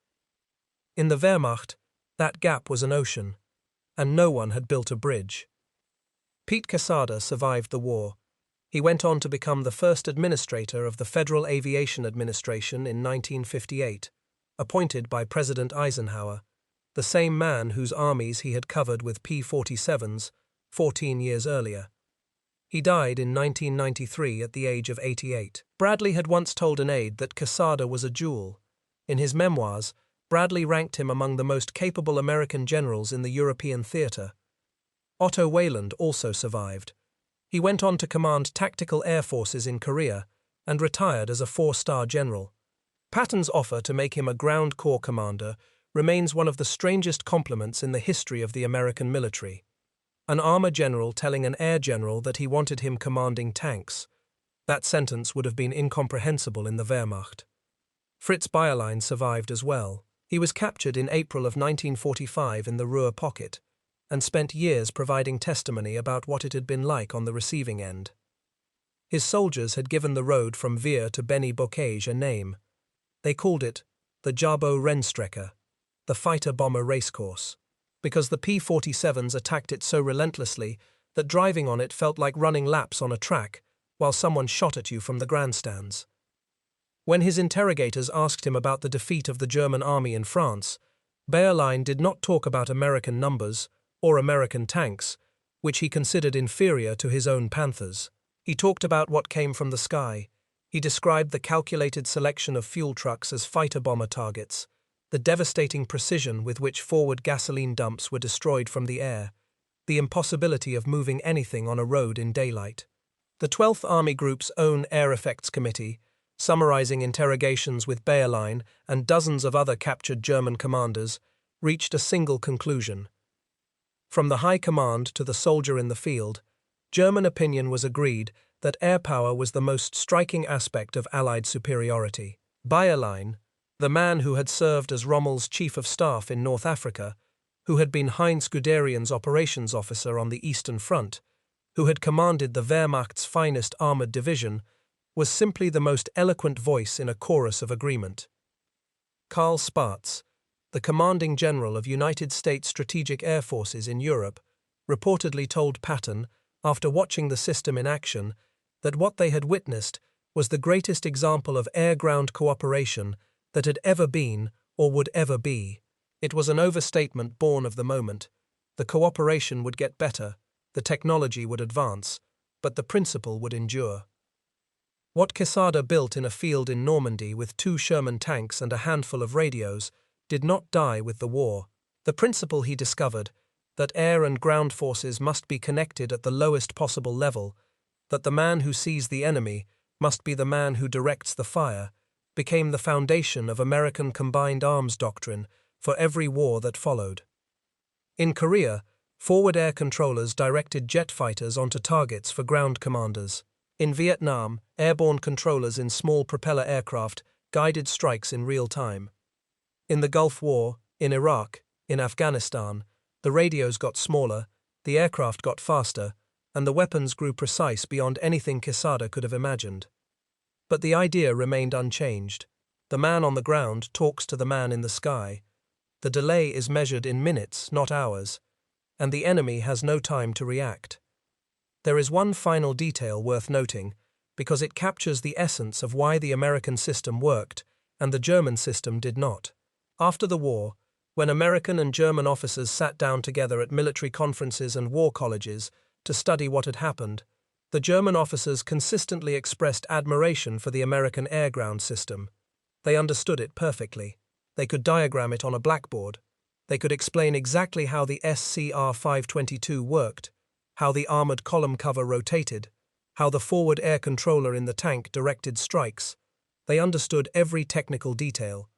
[SPEAKER 1] In the Wehrmacht, that gap was an ocean, and no one had built a bridge. Pete Quesada survived the war. He went on to become the first administrator of the Federal Aviation Administration in 1958, appointed by President Eisenhower, the same man whose armies he had covered with P-47s 14 years earlier. He died in 1993 at the age of 88. Bradley had once told an aide that Quesada was a jewel. In his memoirs, Bradley ranked him among the most capable American generals in the European theater. Otto Weyland also survived. He went on to command tactical air forces in Korea and retired as a 4-star general. Patton's offer to make him a ground corps commander remains one of the strangest compliments in the history of the American military. An armor general telling an air general that he wanted him commanding tanks. That sentence would have been incomprehensible in the Wehrmacht. Fritz Bayerlein survived as well. He was captured in April of 1945 in the Ruhr Pocket, and spent years providing testimony about what it had been like on the receiving end. His soldiers had given the road from Wehr to Beni Bocage a name. They called it the Jabo Rennstrecke, the fighter-bomber racecourse, because the P-47s attacked it so relentlessly that driving on it felt like running laps on a track while someone shot at you from the grandstands. When his interrogators asked him about the defeat of the German army in France, Bayerlein did not talk about American numbers or American tanks, which he considered inferior to his own Panthers. He talked about what came from the sky. He described the calculated selection of fuel trucks as fighter-bomber targets, the devastating precision with which forward gasoline dumps were destroyed from the air, the impossibility of moving anything on a road in daylight. The 12th Army Group's own Air Effects Committee, summarizing interrogations with Bayerlein and dozens of other captured German commanders, reached a single conclusion. From the high command to the soldier in the field, German opinion was agreed that air power was the most striking aspect of Allied superiority. Bayerlein, the man who had served as Rommel's chief of staff in North Africa, who had been Heinz Guderian's operations officer on the Eastern Front, who had commanded the Wehrmacht's finest armored division, was simply the most eloquent voice in a chorus of agreement. Karl Spaatz, the commanding general of United States Strategic Air Forces in Europe, reportedly told Patton, after watching the system in action, that what they had witnessed was the greatest example of air-ground cooperation that had ever been or would ever be. It was an overstatement born of the moment. The cooperation would get better, the technology would advance, but the principle would endure. What Quesada built in a field in Normandy with 2 Sherman tanks and a handful of radios did not die with the war. The principle he discovered, that air and ground forces must be connected at the lowest possible level, that the man who sees the enemy must be the man who directs the fire, became the foundation of American combined arms doctrine for every war that followed. In Korea, forward air controllers directed jet fighters onto targets for ground commanders. In Vietnam, airborne controllers in small propeller aircraft guided strikes in real time. In the Gulf War, in Iraq, in Afghanistan, the radios got smaller, the aircraft got faster, and the weapons grew precise beyond anything Quesada could have imagined. But the idea remained unchanged. The man on the ground talks to the man in the sky. The delay is measured in minutes, not hours, and the enemy has no time to react. There is one final detail worth noting, because it captures the essence of why the American system worked and the German system did not. After the war, when American and German officers sat down together at military conferences and war colleges to study what had happened, the German officers consistently expressed admiration for the American air-ground system. They understood it perfectly. They could diagram it on a blackboard. They could explain exactly how the SCR-522 worked, how the armored column cover rotated, how the forward air controller in the tank directed strikes. They understood every technical detail.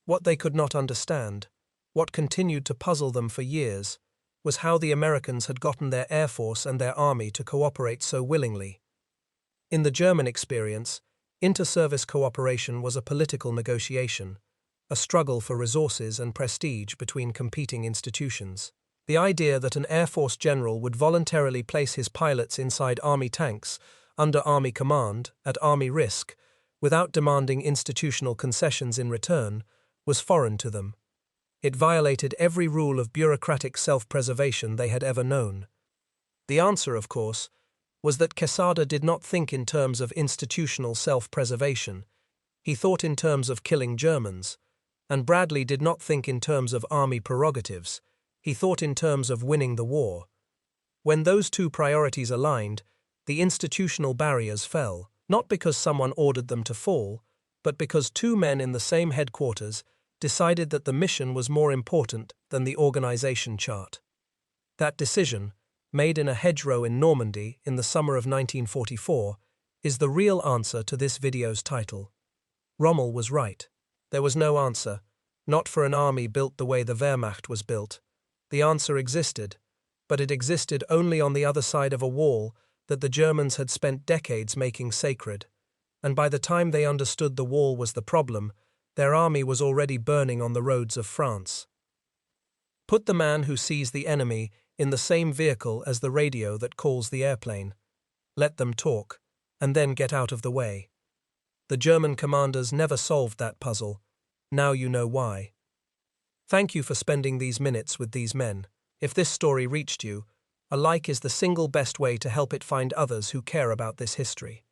[SPEAKER 1] What they could not understand, what continued to puzzle them for years, was how the Americans had gotten their air force and their army to cooperate so willingly. In the German experience, inter-service cooperation was a political negotiation, a struggle for resources and prestige between competing institutions. The idea that an Air Force general would voluntarily place his pilots inside army tanks, under army command, at army risk, without demanding institutional concessions in return, was foreign to them. It violated every rule of bureaucratic self-preservation they had ever known. The answer, of course, was that Quesada did not think in terms of institutional self-preservation. He thought in terms of killing Germans, and Bradley did not think in terms of army prerogatives. He thought in terms of winning the war. When those two priorities aligned, the institutional barriers fell, not because someone ordered them to fall, but because two men in the same headquarters decided that the mission was more important than the organization chart. That decision, made in a hedgerow in Normandy in the summer of 1944, is the real answer to this video's title. Rommel was right. There was no answer, not for an army built the way the Wehrmacht was built. The answer existed, but it existed only on the other side of a wall that the Germans had spent decades making sacred, and by the time they understood the wall was the problem, their army was already burning on the roads of France. Put the man who sees the enemy in the same vehicle as the radio that calls the airplane. Let them talk, and then get out of the way. The German commanders never solved that puzzle. Now you know why. Thank you for spending these minutes with these men. If this story reached you, a like is the single best way to help it find others who care about this history.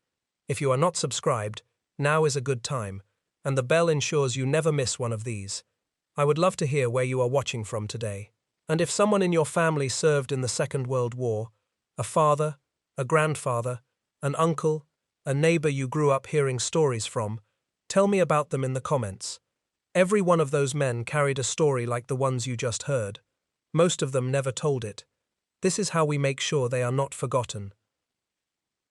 [SPEAKER 1] If you are not subscribed, now is a good time, and the bell ensures you never miss one of these. I would love to hear where you are watching from today. And if someone in your family served in the Second World War, a father, a grandfather, an uncle, a neighbor you grew up hearing stories from, tell me about them in the comments. Every one of those men carried a story like the ones you just heard. Most of them never told it. This is how we make sure they are not forgotten.